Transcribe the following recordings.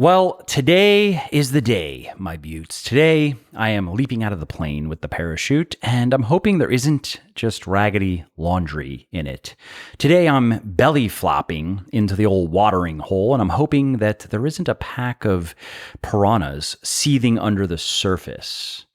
Well, today is the day, my beauts. Today, I am leaping out of the plane with the parachute, and I'm hoping there isn't just raggedy laundry in it. Today, I'm belly flopping into the old watering hole, and I'm hoping that there isn't a pack of piranhas seething under the surface.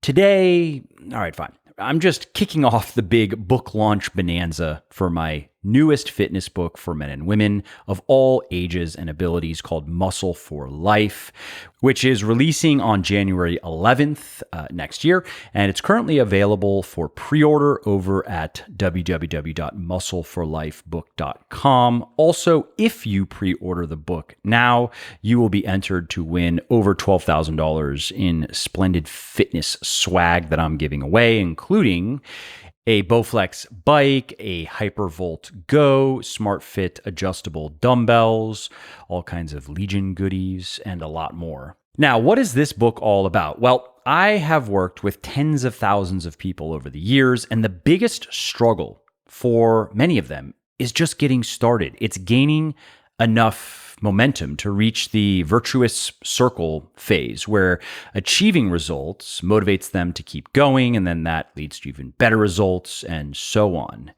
Today, all right, fine. I'm just kicking off the big book launch bonanza for my newest fitness book for men and women of all ages and abilities called Muscle for Life, which is releasing on January 11th next year. And it's currently available for pre-order over at www.muscleforlifebook.com. Also, if you pre-order the book now, you will be entered to win over $12,000 in splendid fitness swag that I'm giving away, including a Bowflex bike, a Hypervolt Go, SmartFit adjustable dumbbells, all kinds of Legion goodies, and a lot more. Now, what is this book all about? Well, I have worked with tens of thousands of people over the years, and the biggest struggle for many of them is just getting started. It's gaining enough momentum to reach the virtuous circle phase where achieving results motivates them to keep going, and then that leads to even better results and so on.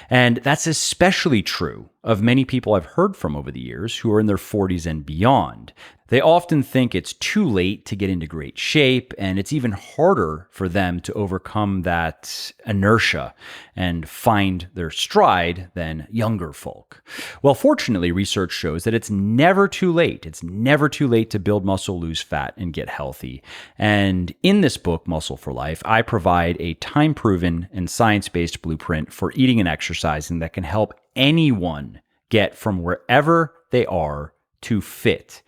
And that's especially true of many people I've heard from over the years who are in their 40s and beyond. They often think it's too late to get into great shape, and it's even harder for them to overcome that inertia and find their stride than younger folk. Well, fortunately, research shows that it's never too late. It's never too late to build muscle, lose fat, and get healthy. And in this book, Muscle for Life, I provide a time-proven and science-based blueprint for eating and exercising that can help anyone get from wherever they are to fit,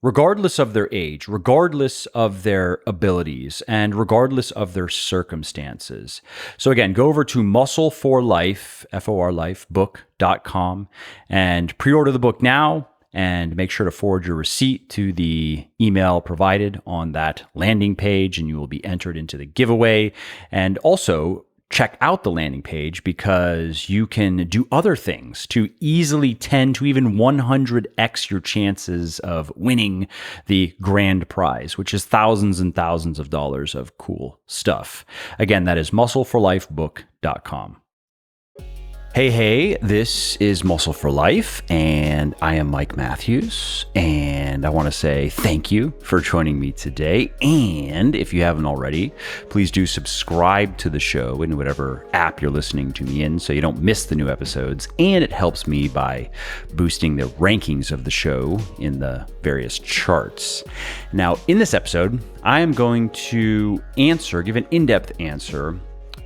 regardless of their age, regardless of their abilities, and regardless of their circumstances. So again, go over to muscleforlife, forlifebook.com, and pre-order the book now, and make sure to forward your receipt to the email provided on that landing page, and you will be entered into the giveaway. And also, check out the landing page because you can do other things to easily 10 to even 100x your chances of winning the grand prize, which is thousands and thousands of dollars of cool stuff. Again, that is muscleforlifebook.com. Hey, this is Muscle for Life, and I am Mike Matthews, and I want to say thank you for joining me today. And if you haven't already, please do subscribe to the show in whatever app you're listening to me in so you don't miss the new episodes, and it helps me by boosting the rankings of the show in the various charts. Now, in this episode, I am going to give an in-depth answer,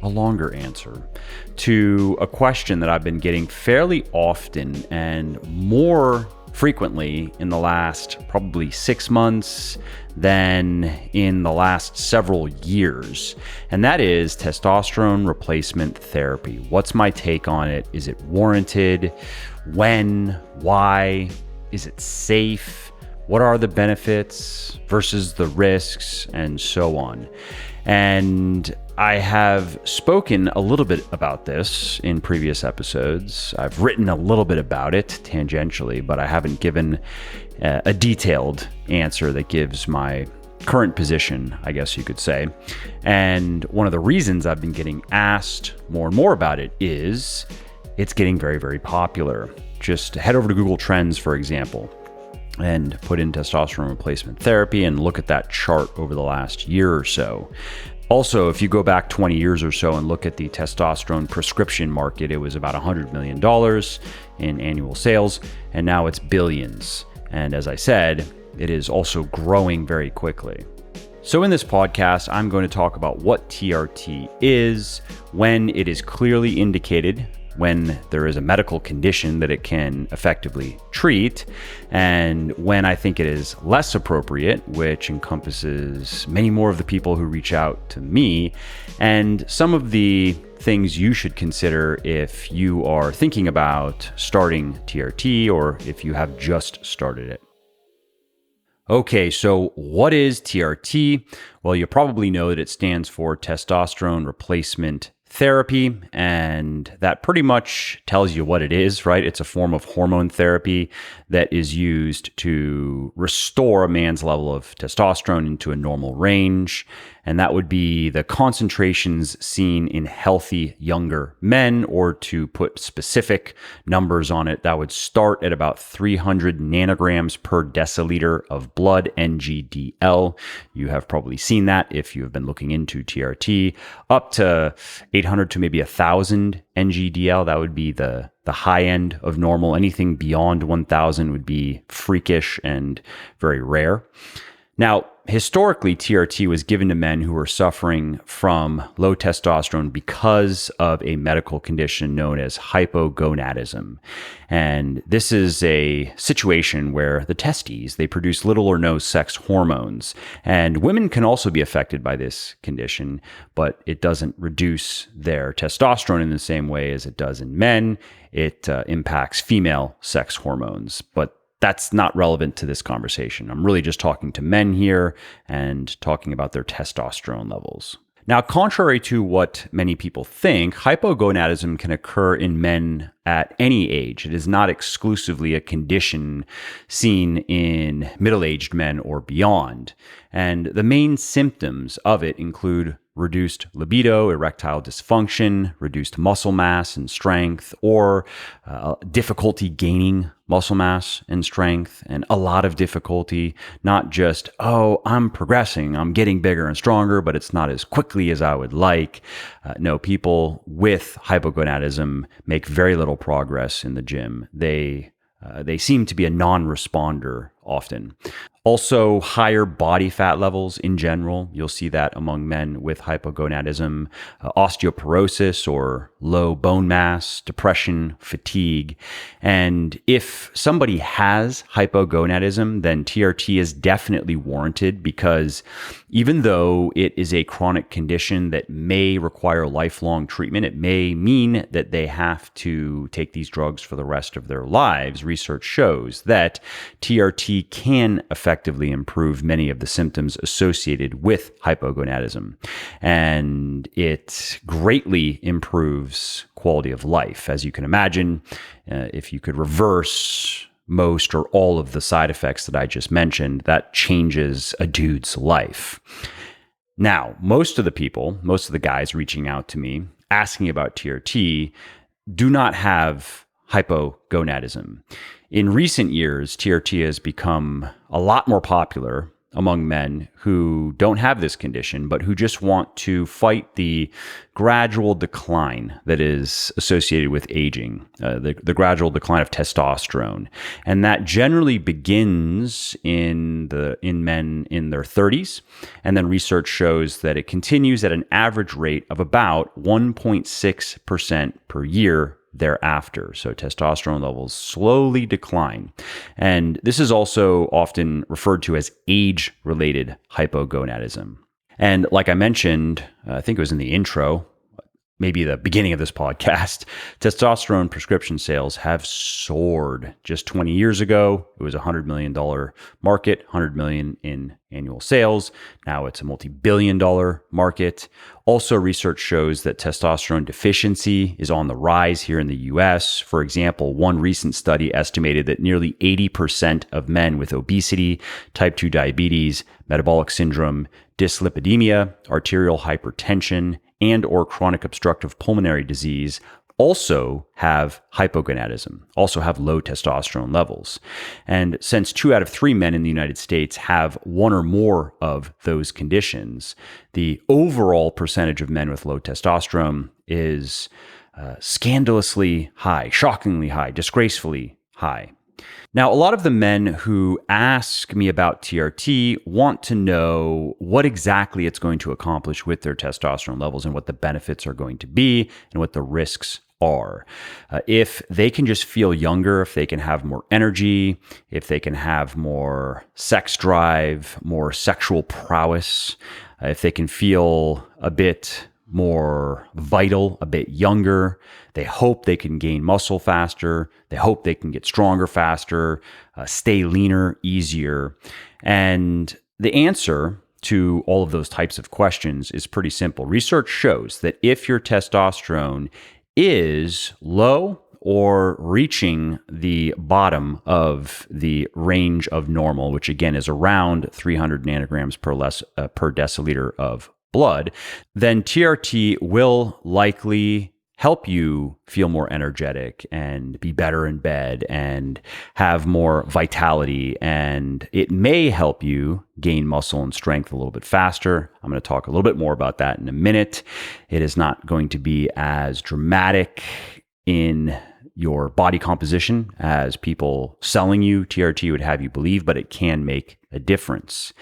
a longer answer, to a question that I've been getting fairly often and more frequently in the last probably 6 months than in the last several years. And that is testosterone replacement therapy. What's my take on it? Is it warranted? When? Why? Is it safe? What are the benefits versus the risks, and so on? And I have spoken a little bit about this in previous episodes. I've written a little bit about it tangentially, but I haven't given a detailed answer that gives my current position, I guess you could say. And one of the reasons I've been getting asked more and more about it is it's getting very, very popular. Just head over to Google Trends, for example, and put in testosterone replacement therapy and look at that chart over the last year or so. Also, if you go back 20 years or so and look at the testosterone prescription market, it was about $100 million in annual sales, and now it's billions. And as I said, it is also growing very quickly. So in this podcast, I'm going to talk about what TRT is, when it is clearly indicated, when there is a medical condition that it can effectively treat, and when I think it is less appropriate, which encompasses many more of the people who reach out to me, and some of the things you should consider if you are thinking about starting TRT or if you have just started it. Okay, so what is TRT? Well, you probably know that it stands for testosterone replacement therapy, and that pretty much tells you what it is, right? It's a form of hormone therapy that is used to restore a man's level of testosterone into a normal range. And that would be the concentrations seen in healthy younger men, or to put specific numbers on it, that would start at about 300 nanograms per deciliter of blood, NGDL. You have probably seen that if you have been looking into TRT, up to 800 to maybe 1,000 NGDL. That would be the high end of normal. Anything beyond 1,000 would be freakish and very rare. Now, historically, TRT was given to men who were suffering from low testosterone because of a medical condition known as hypogonadism. And this is a situation where the testes, they produce little or no sex hormones. And women can also be affected by this condition, but it doesn't reduce their testosterone in the same way as it does in men. It impacts female sex hormones, but that's not relevant to this conversation. I'm really just talking to men here and talking about their testosterone levels. Now, contrary to what many people think, hypogonadism can occur in men at any age. It is not exclusively a condition seen in middle-aged men or beyond. And the main symptoms of it include reduced libido, erectile dysfunction, reduced muscle mass and strength, or difficulty gaining muscle mass and strength, and a lot of difficulty, not just, oh, I'm progressing, I'm getting bigger and stronger, but it's not as quickly as I would like. No, people with hypogonadism make very little progress in the gym. They seem to be a non-responder often. Also, higher body fat levels in general. You'll see that among men with hypogonadism, osteoporosis or low bone mass, depression, fatigue. And if somebody has hypogonadism, then TRT is definitely warranted, because even though it is a chronic condition that may require lifelong treatment, it may mean that they have to take these drugs for the rest of their lives. Research shows that TRT can effectively improve many of the symptoms associated with hypogonadism, and it greatly improves quality of life. As you can imagine, if you could reverse most or all of the side effects that I just mentioned, that changes a dude's life. Now, most of the guys reaching out to me asking about TRT do not have hypogonadism. In recent years, TRT has become a lot more popular among men who don't have this condition, but who just want to fight the gradual decline that is associated with aging, the gradual decline of testosterone. And that generally begins in men in their 30s. And then research shows that it continues at an average rate of about 1.6% per year thereafter. So testosterone levels slowly decline. And this is also often referred to as age-related hypogonadism. And like I mentioned, I think it was in the intro, maybe the beginning of this podcast, testosterone prescription sales have soared. Just 20 years ago, it was a $100 million market, $100 million in annual sales. Now it's a multi-billion-dollar market. Also, research shows that testosterone deficiency is on the rise here in the US. For example, one recent study estimated that nearly 80% of men with obesity, type 2 diabetes, metabolic syndrome, dyslipidemia, arterial hypertension, and or chronic obstructive pulmonary disease also have hypogonadism, also have low testosterone levels. And since 2 out of 3 men in the United States have one or more of those conditions, the overall percentage of men with low testosterone is scandalously high, shockingly high, disgracefully high. Now, a lot of the men who ask me about TRT want to know what exactly it's going to accomplish with their testosterone levels and what the benefits are going to be and what the risks are. If they can just feel younger, if they can have more energy, if they can have more sex drive, more sexual prowess, if they can feel a bit more vital, a bit younger. They hope they can gain muscle faster. They hope they can get stronger faster, stay leaner, easier. And the answer to all of those types of questions is pretty simple. Research shows that if your testosterone is low or reaching the bottom of the range of normal, which again is around 300 nanograms per deciliter of blood, then TRT will likely help you feel more energetic and be better in bed and have more vitality. And it may help you gain muscle and strength a little bit faster. I'm going to talk a little bit more about that in a minute. It is not going to be as dramatic in your body composition as people selling you TRT would have you believe, but it can make a difference.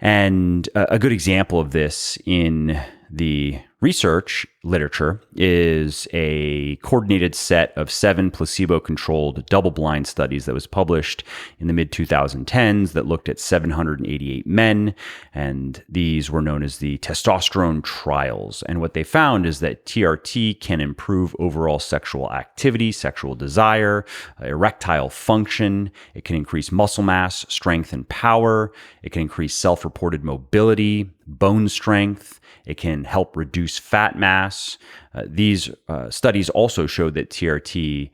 And a good example of this in the research literature is a coordinated set of 7 placebo-controlled double-blind studies that was published in the mid-2010s that looked at 788 men, and these were known as the testosterone trials. And what they found is that TRT can improve overall sexual activity, sexual desire, erectile function. It can increase muscle mass, strength, and power. It can increase self-reported mobility, bone strength. It can help reduce fat mass. These studies also showed that TRT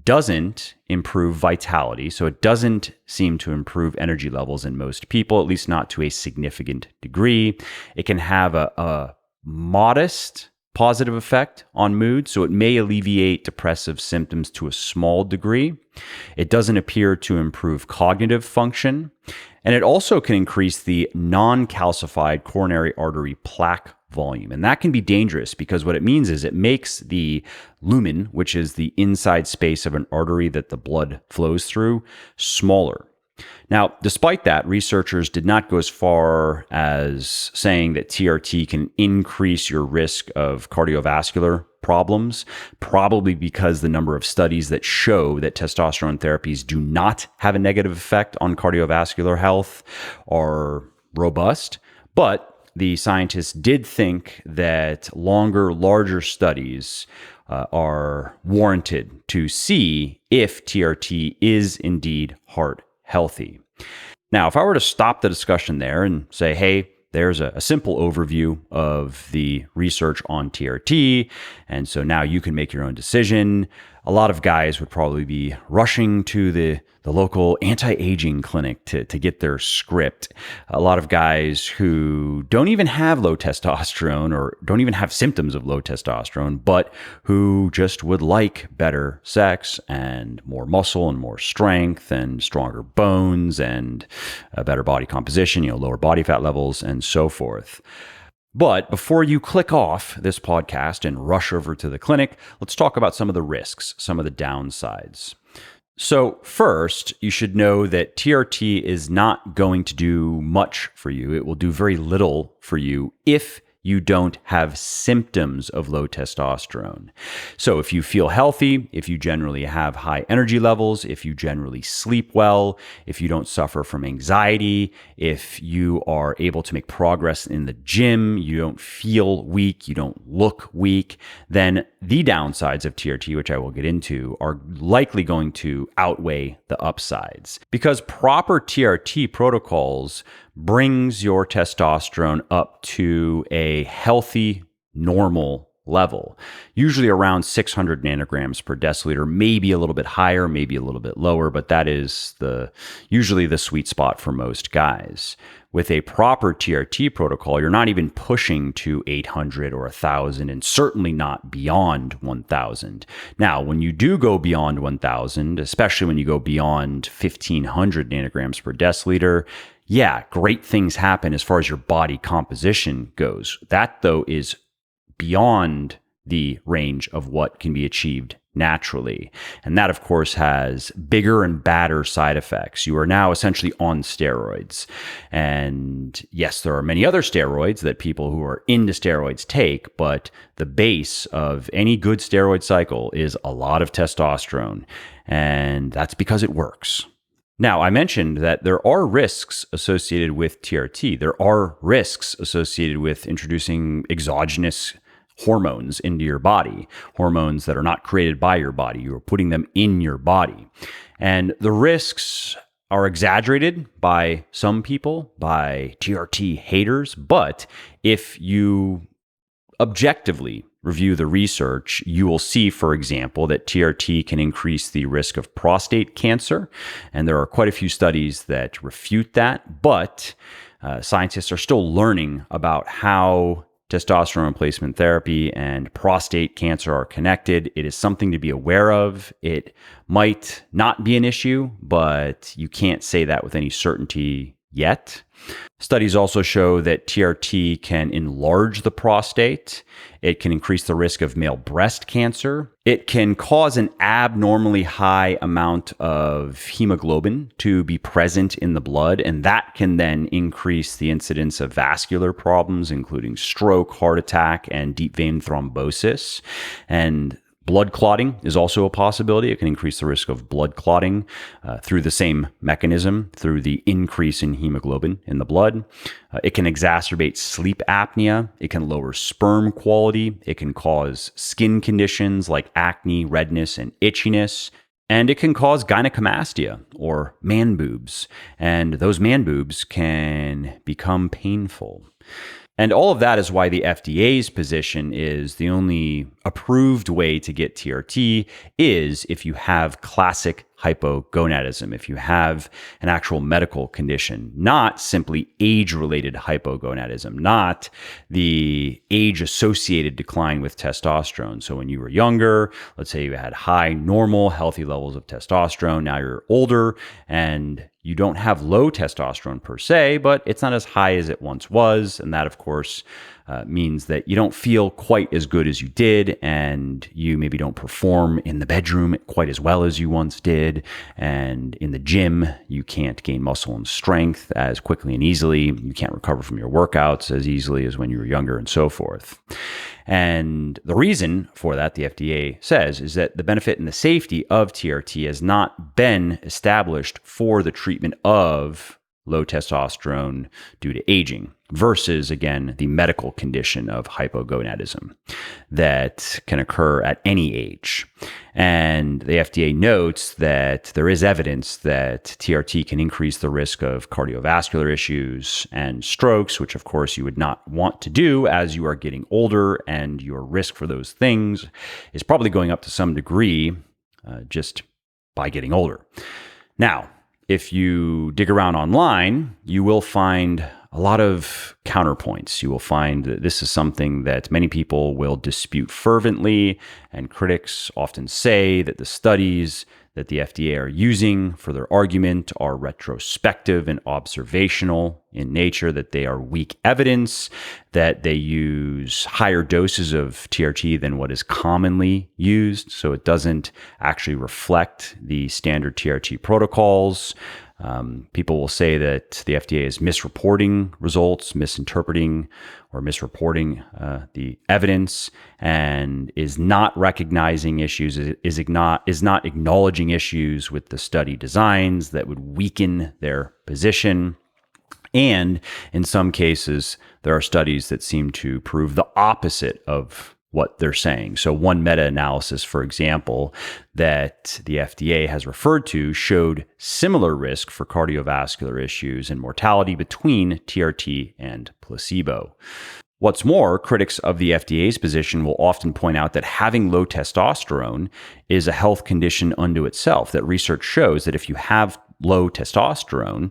doesn't improve vitality, so it doesn't seem to improve energy levels in most people, at least not to a significant degree. It can have a modest positive effect on mood, so it may alleviate depressive symptoms to a small degree. It doesn't appear to improve cognitive function, and it also can increase the non-calcified coronary artery plaque volume. And that can be dangerous because what it means is it makes the lumen, which is the inside space of an artery that the blood flows through, smaller. Now, despite that, researchers did not go as far as saying that TRT can increase your risk of cardiovascular problems, probably because the number of studies that show that testosterone therapies do not have a negative effect on cardiovascular health are robust. But the scientists did think that longer, larger studies are warranted to see if TRT is indeed heart healthy. Now, if I were to stop the discussion there and say, hey, there's a simple overview of the research on TRT, and so now you can make your own decision, a lot of guys would probably be rushing to the local anti-aging clinic to get their script. A lot of guys who don't even have low testosterone or don't even have symptoms of low testosterone, but who just would like better sex and more muscle and more strength and stronger bones and a better body composition, lower body fat levels and so forth. But before you click off this podcast and rush over to the clinic, let's talk about some of the risks, some of the downsides. So first, you should know that TRT is not going to do much for you. It will do very little for you if you don't have symptoms of low testosterone. So if you feel healthy, if you generally have high energy levels, if you generally sleep well, if you don't suffer from anxiety, if you are able to make progress in the gym, you don't feel weak, you don't look weak, then the downsides of TRT, which I will get into, are likely going to outweigh the upsides. Because proper TRT protocols brings your testosterone up to a healthy, normal level, usually around 600 nanograms per deciliter, maybe a little bit higher, maybe a little bit lower, but that is usually the sweet spot for most guys. With a proper TRT protocol, you're not even pushing to 800 or 1,000 and certainly not beyond 1,000. Now, when you do go beyond 1,000, especially when you go beyond 1,500 nanograms per deciliter, yeah, great things happen as far as your body composition goes. That, though, is beyond the range of what can be achieved naturally. And that, of course, has bigger and badder side effects. You are now essentially on steroids. And yes, there are many other steroids that people who are into steroids take, but the base of any good steroid cycle is a lot of testosterone. And that's because it works. Now, I mentioned that there are risks associated with TRT. There are risks associated with introducing exogenous hormones into your body, hormones that are not created by your body. You are putting them in your body. And the risks are exaggerated by some people, by TRT haters. But if you objectively review the research, you will see, for example, that TRT can increase the risk of prostate cancer. And there are quite a few studies that refute that. But scientists are still learning about how testosterone replacement therapy and prostate cancer are connected. It is something to be aware of. It might not be an issue, but you can't say that with any certainty yet. Studies also show that TRT can enlarge the prostate. It can increase the risk of male breast cancer. It can cause an abnormally high amount of hemoglobin to be present in the blood, and that can then increase the incidence of vascular problems, including stroke, heart attack, and deep vein thrombosis. And blood clotting is also a possibility. It can increase the risk of blood clotting through the same mechanism, through the increase in hemoglobin in the blood. It can exacerbate sleep apnea. It can lower sperm quality. It can cause skin conditions like acne, redness, and itchiness. And it can cause gynecomastia, or man boobs. And those man boobs can become painful. And all of that is why the FDA's position is the only approved way to get TRT is if you have classic hypogonadism, if you have an actual medical condition, not simply age-related hypogonadism, not the age-associated decline with testosterone. So when you were younger, let's say you had high, normal, healthy levels of testosterone. Now you're older and you don't have low testosterone per se, but it's not as high as it once was. And that, of course, means that you don't feel quite as good as you did, and you maybe don't perform in the bedroom quite as well as you once did. And in the gym, you can't gain muscle and strength as quickly and easily. You can't recover from your workouts as easily as when you were younger, and so forth. And the reason for that, the FDA says, is that the benefit and the safety of TRT has not been established for the treatment of low testosterone due to aging versus, again, the medical condition of hypogonadism that can occur at any age. And the FDA notes that there is evidence that TRT can increase the risk of cardiovascular issues and strokes, which of course you would not want to do as you are getting older, and your risk for those things is probably going up to some degree just by getting older. Now, if you dig around online, you will find a lot of counterpoints. You will find that this is something that many people will dispute fervently, and critics often say that the studies that the FDA are using for their argument are retrospective and observational in nature, that they are weak evidence, that they use higher doses of TRT than what is commonly used, so it doesn't actually reflect the standard TRT protocols. People will say that the FDA is misreporting results, misinterpreting or misreporting the evidence, and is not recognizing issues, is not acknowledging issues with the study designs that would weaken their position. And in some cases, there are studies that seem to prove the opposite of what they're saying. So one meta-analysis, for example, that the FDA has referred to showed similar risk for cardiovascular issues and mortality between TRT and placebo. What's more, critics of the FDA's position will often point out that having low testosterone is a health condition unto itself, that research shows that if you have low testosterone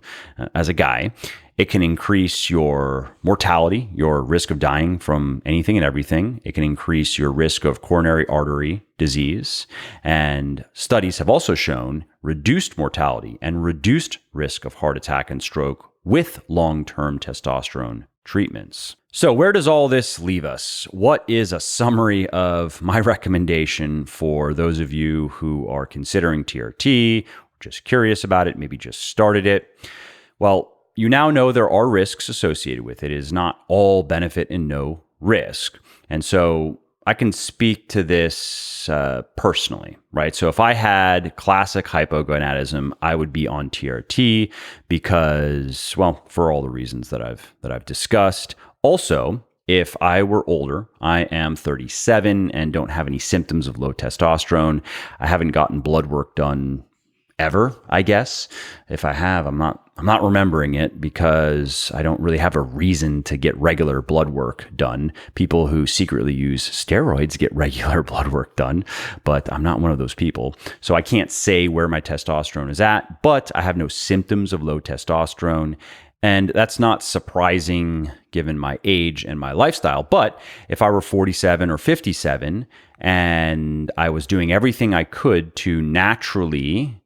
as a guy, it can increase your mortality, your risk of dying from anything and everything. It can increase your risk of coronary artery disease. And studies have also shown reduced mortality and reduced risk of heart attack and stroke with long-term testosterone treatments. So where does all this leave us? What is a summary of my recommendation for those of you who are considering TRT, just curious about it, maybe just started it? Well, you now know there are risks associated with it. It is not all benefit and no risk. And so I can speak to this personally, right? So if I had classic hypogonadism, I would be on TRT because, well, for all the reasons that I've discussed. Also, if I were older, I am 37 and don't have any symptoms of low testosterone, I haven't gotten blood work done ever, I guess. If I have, I'm not remembering it because I don't really have a reason to get regular blood work done. People who secretly use steroids get regular blood work done, but I'm not one of those people. So I can't say where my testosterone is at, but I have no symptoms of low testosterone. And that's not surprising given my age and my lifestyle. But if I were 47 or 57 and I was doing everything I could to naturally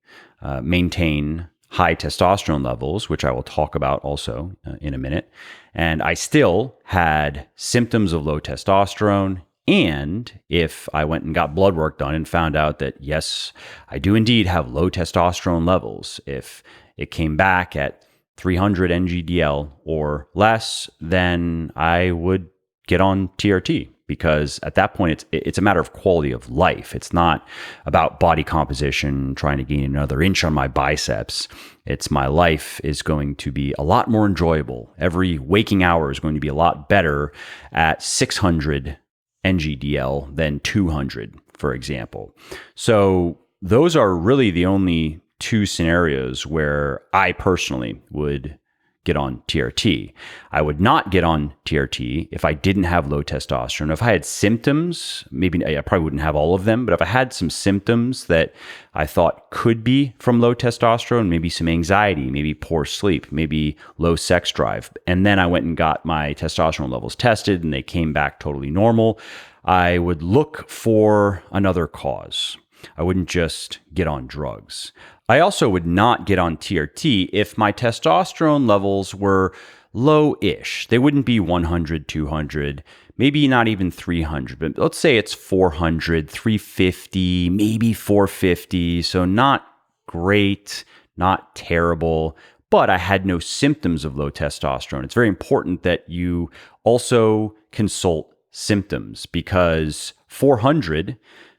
maintain high testosterone levels, which I will talk about also in a minute, and I still had symptoms of low testosterone, and if I went and got blood work done and found out that, yes, I do indeed have low testosterone levels, if it came back at 300 NGDL or less, then I would get on TRT, because at that point it's a matter of quality of life. It's not about body composition, trying to gain another inch on my biceps. It's my life is going to be a lot more enjoyable. Every waking hour is going to be a lot better at 600 NGDL than 200, for example. So those are really the only two scenarios where I personally would get on TRT. I would not get on TRT if I didn't have low testosterone. If I had symptoms, maybe I probably wouldn't have all of them, but if I had some symptoms that I thought could be from low testosterone, maybe some anxiety, maybe poor sleep, maybe low sex drive, and then I went and got my testosterone levels tested and they came back totally normal, I would look for another cause. I wouldn't just get on drugs. I also would not get on TRT if my testosterone levels were low-ish. They wouldn't be 100, 200, maybe not even 300, but let's say it's 400, 350, maybe 450. So not great, not terrible, but I had no symptoms of low testosterone. It's very important that you also consult symptoms, because 400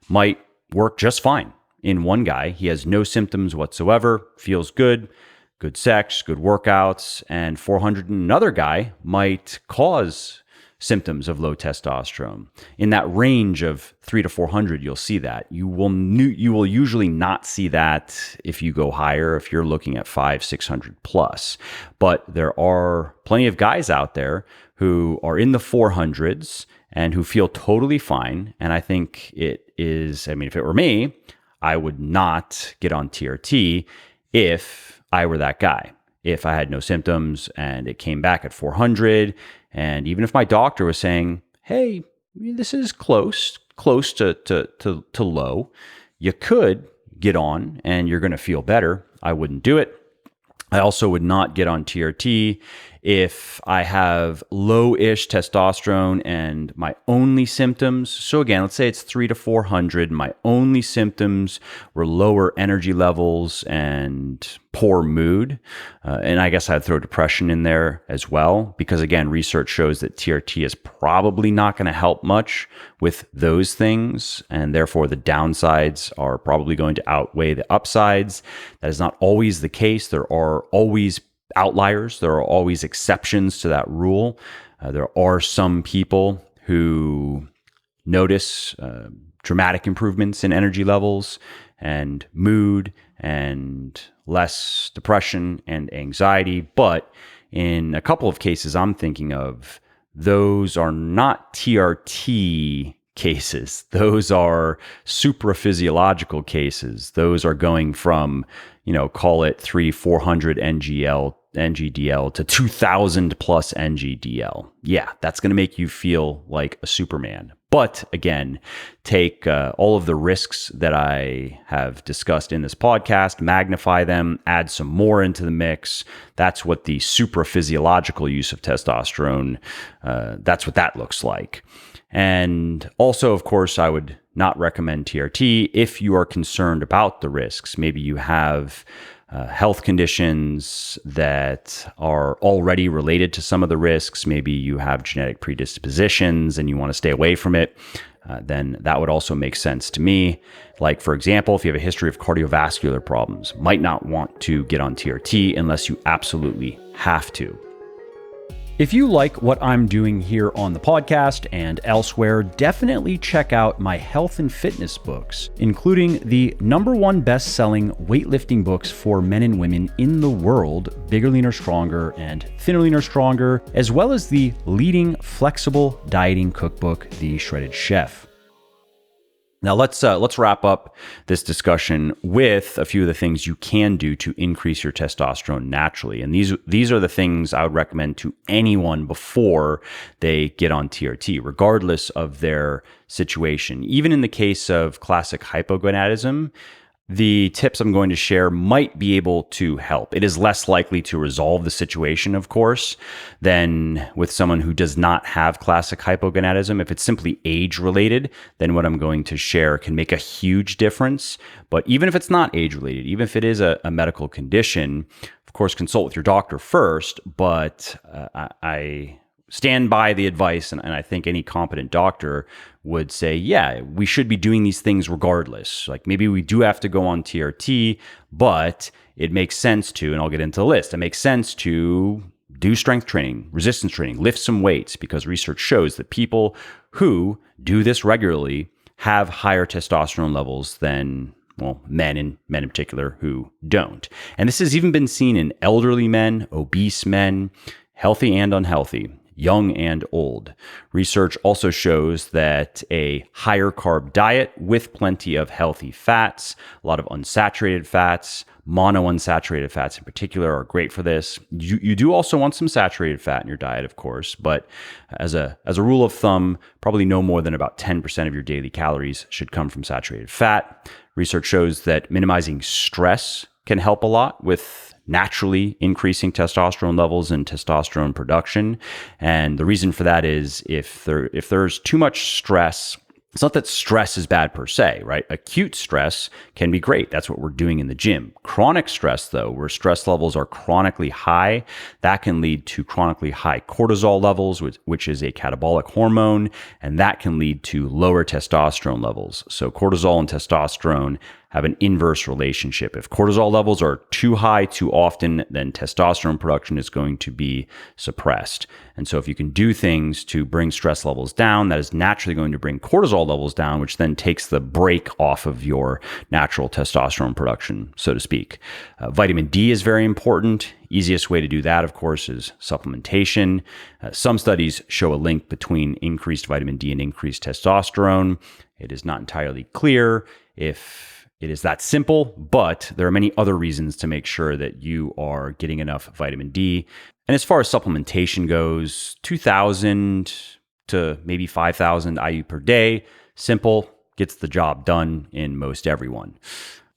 might work just fine. In one guy, he has no symptoms whatsoever, feels good, good sex, good workouts, and 400 in another guy might cause symptoms of low testosterone. In that range of 300 to 400, you'll see that. You will usually not see that if you go higher, if you're looking at 500, 600 plus. But there are plenty of guys out there who are in the 400s and who feel totally fine. And I think it is, if it were me, I would not get on TRT if I were that guy. If I had no symptoms and it came back at 400, and even if my doctor was saying, hey, this is close to low, you could get on and you're going to feel better, I wouldn't do it. I also would not get on TRT if I have low-ish testosterone and my only symptoms, so again, let's say it's 300 to 400, my only symptoms were lower energy levels and poor mood. And I guess I'd throw depression in there as well, because again, research shows that TRT is probably not going to help much with those things. And therefore the downsides are probably going to outweigh the upsides. That is not always the case. There are always outliers. There are always exceptions to that rule. There are some people who notice dramatic improvements in energy levels and mood and less depression and anxiety. But in a couple of cases I'm thinking of, those are not TRT cases. Those are supraphysiological cases. Those are going from, call it 300-400 NGDL to 2000 plus NGDL. Yeah, that's going to make you feel like a Superman. But again, take all of the risks that I have discussed in this podcast, magnify them, add some more into the mix. That's what the supraphysiological use of testosterone, that's what that looks like. And also, of course, I would not recommend TRT if you are concerned about the risks. Maybe you have health conditions that are already related to some of the risks. Maybe you have genetic predispositions and you want to stay away from it. Then that would also make sense to me. Like, for example, if you have a history of cardiovascular problems, might not want to get on TRT unless you absolutely have to. If you like what I'm doing here on the podcast and elsewhere, definitely check out my health and fitness books, including the #1 best-selling weightlifting books for men and women in the world, Bigger, Leaner, Stronger and Thinner, Leaner, Stronger, as well as the leading flexible dieting cookbook, The Shredded Chef. Now let's wrap up this discussion with a few of the things you can do to increase your testosterone naturally. And these are the things I would recommend to anyone before they get on TRT, regardless of their situation. Even in the case of classic hypogonadism, the tips I'm going to share might be able to help. It is less likely to resolve the situation, of course, than with someone who does not have classic hypogonadism. If it's simply age-related, then what I'm going to share can make a huge difference. But even if it's not age-related, even if it is a medical condition, of course, consult with your doctor first. But I stand by the advice, and I think any competent doctor would say, yeah, we should be doing these things regardless. Like maybe we do have to go on TRT, but it makes sense to, and I'll get into the list, it makes sense to do strength training, resistance training, lift some weights, because research shows that people who do this regularly have higher testosterone levels than men in particular who don't. And this has even been seen in elderly men, obese men, healthy and unhealthy, young and old. Research also shows that a higher carb diet with plenty of healthy fats, a lot of unsaturated fats, monounsaturated fats in particular are great for this. You do also want some saturated fat in your diet, of course, but as a rule of thumb, probably no more than about 10% of your daily calories should come from saturated fat. Research shows that minimizing stress can help a lot with naturally increasing testosterone levels and testosterone production. And the reason for that is if there's too much stress, it's not that stress is bad per se, right? Acute stress can be great. That's what we're doing in the gym. Chronic stress, though, where stress levels are chronically high, that can lead to chronically high cortisol levels, which is a catabolic hormone, and that can lead to lower testosterone levels. So cortisol and testosterone have an inverse relationship. If cortisol levels are too high too often, then testosterone production is going to be suppressed. And so if you can do things to bring stress levels down, that is naturally going to bring cortisol levels down, which then takes the brake off of your natural testosterone production, so to speak. Vitamin D is very important. Easiest way to do that, of course, is supplementation. Some studies show a link between increased vitamin D and increased testosterone. It is not entirely clear if it is that simple, but there are many other reasons to make sure that you are getting enough vitamin D. And as far as supplementation goes, 2,000 to maybe 5,000 IU per day, simple, gets the job done in most everyone.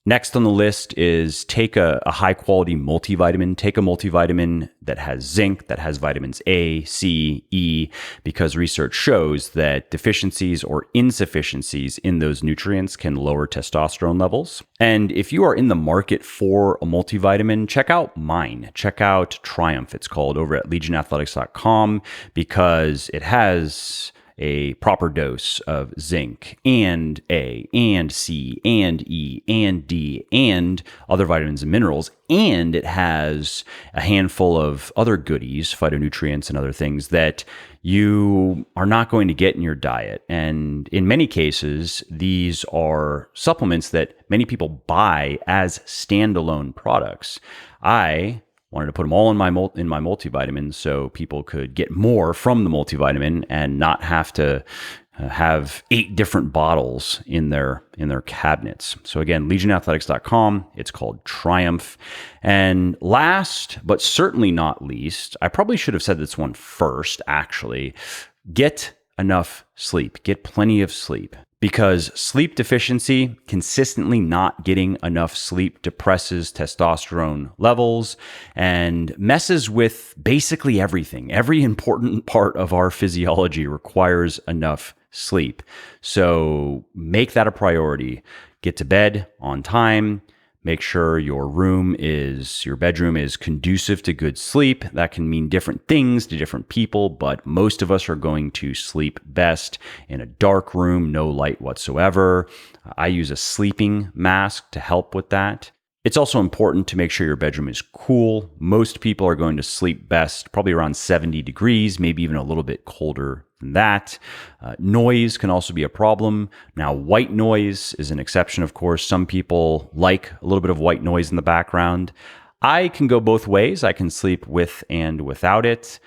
Next on the list is take a high quality multivitamin. Take a multivitamin that has zinc, that has vitamins A, C, E, because research shows that deficiencies or insufficiencies in those nutrients can lower testosterone levels. And if you are in the market for a multivitamin, check out mine. Check out Triumph, it's called, over at legionathletics.com, because it has a proper dose of zinc and A and C and E and D and other vitamins and minerals. And it has a handful of other goodies, phytonutrients and other things that you are not going to get in your diet. And in many cases, these are supplements that many people buy as standalone products. I wanted to put them all in my multivitamin so people could get more from the multivitamin and not have to have 8 different bottles in their cabinets. So again, legionathletics.com, it's called Triumph. And last, but certainly not least, I probably should have said this one first, actually, get enough sleep. Get plenty of sleep. Because sleep deficiency, consistently not getting enough sleep, depresses testosterone levels and messes with basically everything. Every important part of our physiology requires enough sleep. So make that a priority. Get to bed on time. Make sure your bedroom is conducive to good sleep. That can mean different things to different people, but most of us are going to sleep best in a dark room, no light whatsoever. I use a sleeping mask to help with that. It's also important to make sure your bedroom is cool. Most people are going to sleep best probably around 70 degrees, maybe even a little bit colder than that. Noise can also be a problem. Now, white noise is an exception, of course. Some people like a little bit of white noise in the background. I can go both ways. I can sleep with and without it.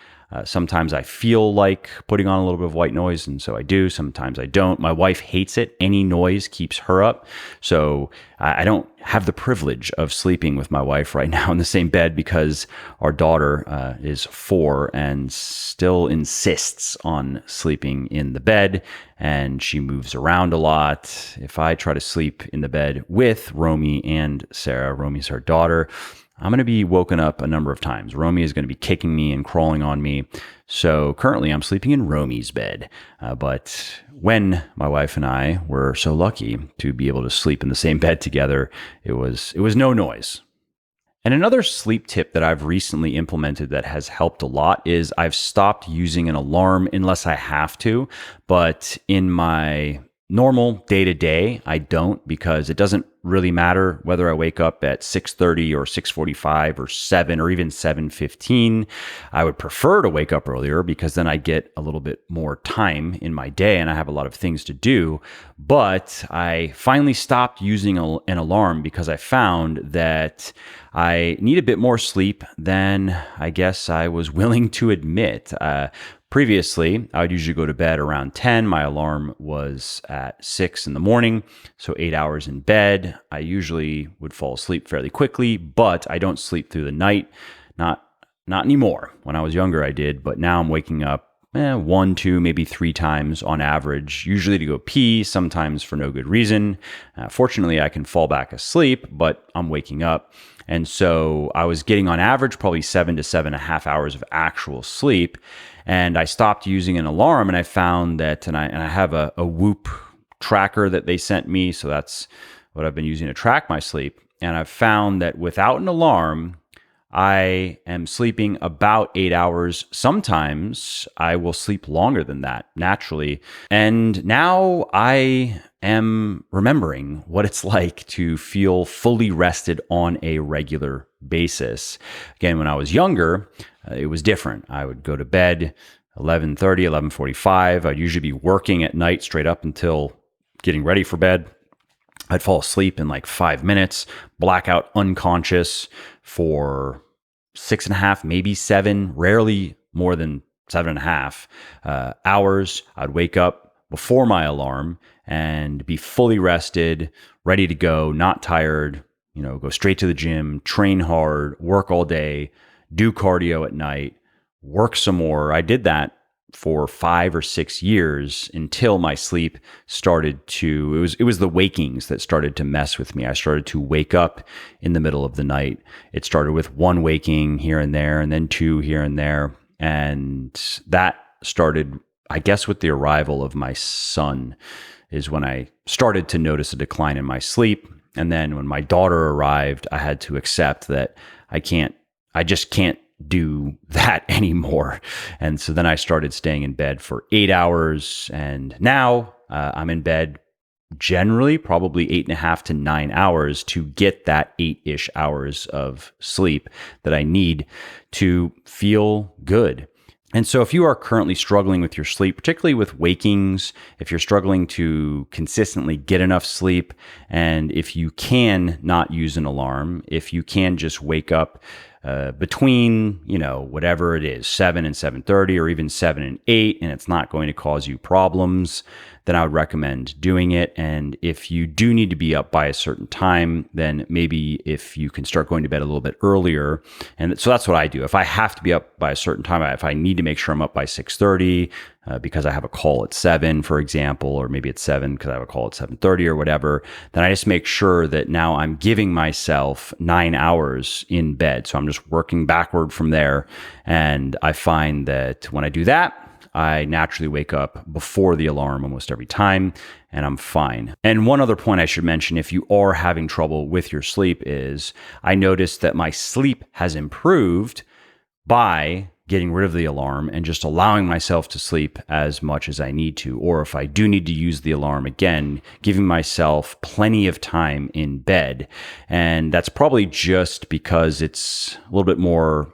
Sometimes I feel like putting on a little bit of white noise, and so I do. Sometimes I don't. My wife hates it. Any noise keeps her up. So I don't have the privilege of sleeping with my wife right now in the same bed because our daughter is 4 and still insists on sleeping in the bed, and she moves around a lot. If I try to sleep in the bed with Romy and Sarah, Romy's her daughter, I'm going to be woken up a number of times. Romy is going to be kicking me and crawling on me. So currently I'm sleeping in Romy's bed. But when my wife and I were so lucky to be able to sleep in the same bed together, it was no noise. And another sleep tip that I've recently implemented that has helped a lot is I've stopped using an alarm unless I have to. But in my normal day-to-day, I don't, because it doesn't really matter whether I wake up at 6:30 or 6:45 or 7 or even 7:15. I would prefer to wake up earlier because then I get a little bit more time in my day and I have a lot of things to do. But I finally stopped using an alarm because I found that I need a bit more sleep than I guess I was willing to admit. Previously, I would usually go to bed around 10. My alarm was at 6 in the morning, so 8 hours in bed. I usually would fall asleep fairly quickly, but I don't sleep through the night. Not anymore. When I was younger, I did, but now I'm waking up 1, 2, maybe 3 times on average, usually to go pee, sometimes for no good reason. Fortunately, I can fall back asleep, but I'm waking up. And so I was getting on average probably 7 to 7.5 hours of actual sleep. And I stopped using an alarm, and I found that, and I have a Whoop tracker that they sent me. So that's what I've been using to track my sleep. And I've found that without an alarm, I am sleeping about 8 hours. Sometimes I will sleep longer than that naturally. And now I am remembering what it's like to feel fully rested on a regular basis. Again, when I was younger, it was different. I would go to bed 11:30, 11:45. I'd usually be working at night straight up until getting ready for bed. I'd fall asleep in like 5 minutes, blackout unconscious for 6.5, maybe 7, rarely more than 7.5 hours. I'd wake up before my alarm and be fully rested, ready to go, not tired, go straight to the gym, train hard, work all day, do cardio at night, work some more. I did that for 5 or 6 years until my sleep started to, it was the wakings that started to mess with me. I started to wake up in the middle of the night. It started with 1 waking here and there, and then 2 here and there. And that started, I guess, with the arrival of my son is when I started to notice a decline in my sleep. And then when my daughter arrived, I had to accept that I just can't do that anymore. And so then I started staying in bed for 8 hours. And now I'm in bed generally probably 8.5 to 9 hours to get that 8-ish hours of sleep that I need to feel good. And so if you are currently struggling with your sleep, particularly with wakings, if you're struggling to consistently get enough sleep, and if you can not use an alarm, if you can just wake up between, whatever it is, 7 and 7:30 or even 7 and 8, and it's not going to cause you problems, then I would recommend doing it. And if you do need to be up by a certain time, then maybe if you can start going to bed a little bit earlier. And so that's what I do. If I have to be up by a certain time, if I need to make sure I'm up by 6:30 because I have a call at 7, for example, or maybe it's 7 because I have a call at 7:30 or whatever, then I just make sure that now I'm giving myself 9 hours in bed. So I'm just working backward from there. And I find that when I do that, I naturally wake up before the alarm almost every time, and I'm fine. And one other point I should mention, if you are having trouble with your sleep, is I noticed that my sleep has improved by getting rid of the alarm and just allowing myself to sleep as much as I need to. Or if I do need to use the alarm again, giving myself plenty of time in bed. And that's probably just because it's a little bit more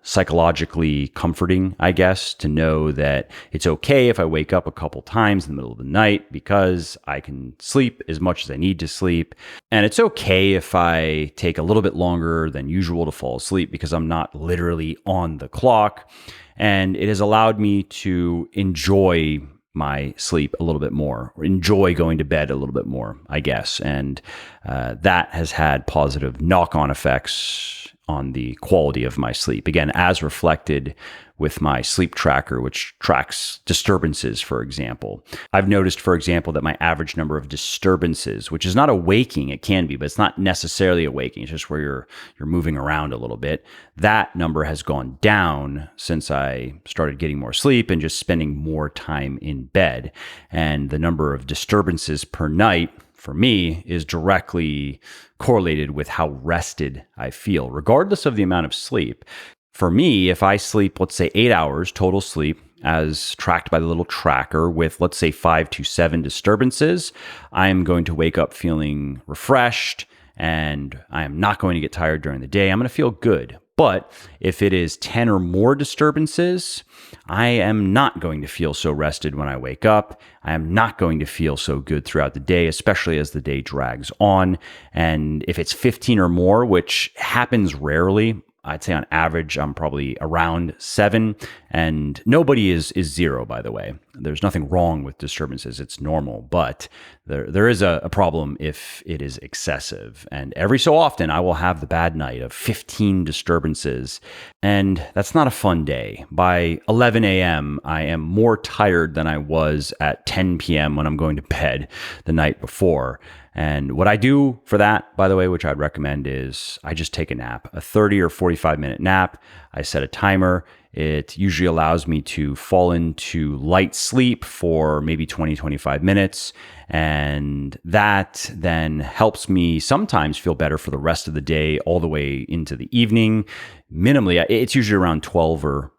psychologically comforting, I guess, to know that it's okay if I wake up a couple times in the middle of the night because I can sleep as much as I need to sleep. And it's okay if I take a little bit longer than usual to fall asleep because I'm not literally on the clock. And it has allowed me to enjoy my sleep a little bit more, or enjoy going to bed a little bit more, I guess. And that has had positive knock-on effects on the quality of my sleep. Again, as reflected with my sleep tracker, which tracks disturbances, for example. I've noticed, for example, that my average number of disturbances, which is not a waking, it can be, but it's not necessarily a waking, it's just where you're moving around a little bit. That number has gone down since I started getting more sleep and just spending more time in bed. And the number of disturbances per night for me is directly correlated with how rested I feel, regardless of the amount of sleep. For me, if I sleep, let's say 8 hours total sleep, as tracked by the little tracker with, let's say, 5 to 7 disturbances, I am going to wake up feeling refreshed and I am not going to get tired during the day. I'm going to feel good. But if it is 10 or more disturbances, I am not going to feel so rested when I wake up. I am not going to feel so good throughout the day, especially as the day drags on. And if it's 15 or more, which happens rarely, I'd say on average, I'm probably around 7, and nobody is 0, by the way. There's nothing wrong with disturbances. It's normal, but there is a problem if it is excessive. And every so often, I will have the bad night of 15 disturbances, and that's not a fun day. By 11 a.m., I am more tired than I was at 10 p.m. when I'm going to bed the night before. And what I do for that, by the way, which I'd recommend, is I just take a nap, a 30 or 45-minute nap. I set a timer. It usually allows me to fall into light sleep for maybe 20, 25 minutes. And that then helps me sometimes feel better for the rest of the day, all the way into the evening. Minimally, it's usually around 12 or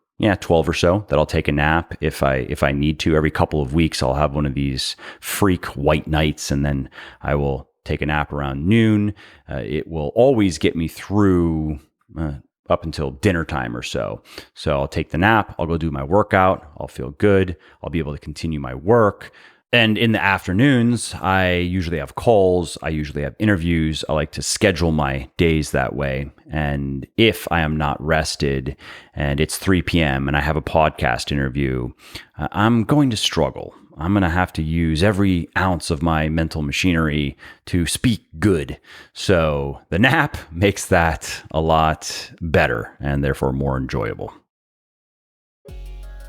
so that I'll take a nap if I need to. Every couple of weeks, I'll have one of these freak white nights, and then I will take a nap around noon. It will always get me through up until dinner time or so. So I'll take the nap, I'll go do my workout, I'll feel good, I'll be able to continue my work. And in the afternoons, I usually have calls, I usually have interviews. I like to schedule my days that way. And if I am not rested and it's 3 p.m. and I have a podcast interview, I'm going to struggle. I'm going to have to use every ounce of my mental machinery to speak good. So the nap makes that a lot better and therefore more enjoyable.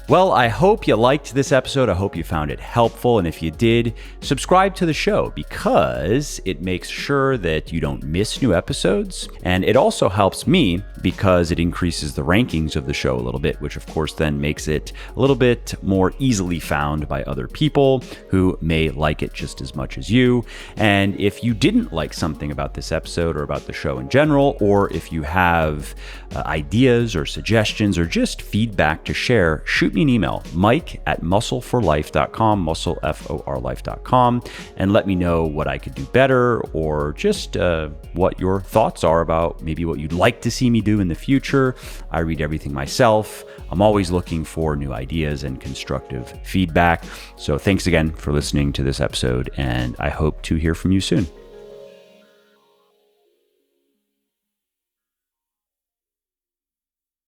Well, I hope you liked this episode. I hope you found it helpful. And if you did, subscribe to the show because it makes sure that you don't miss new episodes. And it also helps me because it increases the rankings of the show a little bit, which of course then makes it a little bit more easily found by other people who may like it just as much as you. And if you didn't like something about this episode or about the show in general, or if you have ideas or suggestions or just feedback to share, shoot me an email, mike@muscleforlife.com, muscleforlife.com, and let me know what I could do better, or just what your thoughts are about maybe what you'd like to see me do in the future. I read everything myself. I'm always looking for new ideas and constructive feedback. So thanks again for listening to this episode, and I hope to hear from you soon.